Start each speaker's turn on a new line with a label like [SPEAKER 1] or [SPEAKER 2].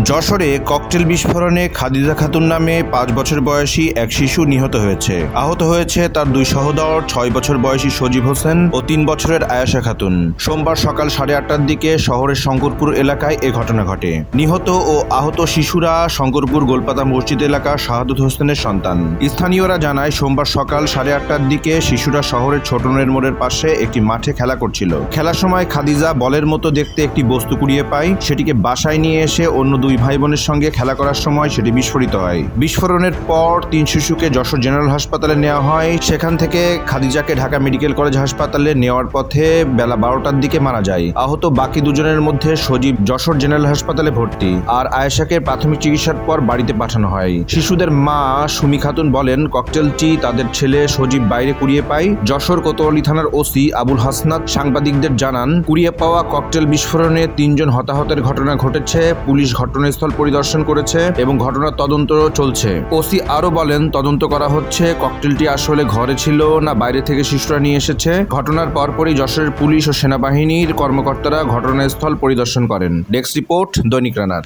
[SPEAKER 1] যশোরে ককটেল বিস্ফোরণে খাদিজা খাতুন নামে ৫ বছর বয়সী এক শিশু নিহত হয়েছে। আহত হয়েছে তার ২ সহোদর ৬ বছর বয়সী সজীব হোসেন ও ৩ বছরের আয়েশা খাতুন। সোমবার সকাল ৮:৩০টার দিকে শহরের শঙ্করপুর এলাকায় এ ঘটনা ঘটে। নিহত ও আহত শিশুরা শঙ্করপুর গোলপাতা মসজিদ এলাকার শাহাদত হোসেনের সন্তান। স্থানীয়রা জানায় সোমবার সকাল ৮:৩০টার দিকে শিশুরা শহরের ছোট নূরের মোড়ের পাশে একটি মাঠে খেলা করছিল। খেলার সময় খাদিজা বলের মতো দেখতে একটি বস্তু কুড়িয়ে পায়। সেটিকে বাসায় নিয়ে এসে অন্য ২ ভাই বোনের সঙ্গে খেলা করার সময় সেটি বিস্ফোরিত হয়। বিস্ফোরণের পর ৩ শিশুকে যশোর জেনারেল হাসপাতালে নেওয়া হয়। সেখান থেকে খাদিজাকে ঢাকা মেডিকেল কলেজ হাসপাতালে নেওয়ার পথে বেলা ১২টার দিকে মারা যায়। আহত বাকি দুজনের মধ্যে সজীব যশোর জেনারেল হাসপাতালে ভর্তি, আর আয়েশাকে প্রাথমিক চিকিৎসার পর বাড়িতে পাঠানো হয়। শিশুদের মা সুমি খাতুন বলেন, ককটেলটি তাদের ছেলে সজীব বাইরে কুড়িয়ে পায়। যশোর কোতোয়ালি থানার ওসি আবুল হাসনাত সাংবাদিকদের জানান, কুড়িয়ে পাওয়া ককটেল বিস্ফোরণে ৩ জন হতাহতের ঘটনা ঘটেছে। পুলিশ ঘটনাস্থল পরিদর্শন করেছে এবং ঘটনার তদন্ত চলছে। ওসি আরও বলেন, তদন্ত করা হচ্ছে ককটেলটি আসলে ঘরে ছিল না বাইরে থেকে শিশুরা নিয়ে এসেছে। ঘটনার পরপরই যশোরের পুলিশ ও সেনাবাহিনীর কর্মকর্তারা ঘটনাস্থল পরিদর্শন করেন। ডেস্ক রিপোর্ট, দৈনিক রানার।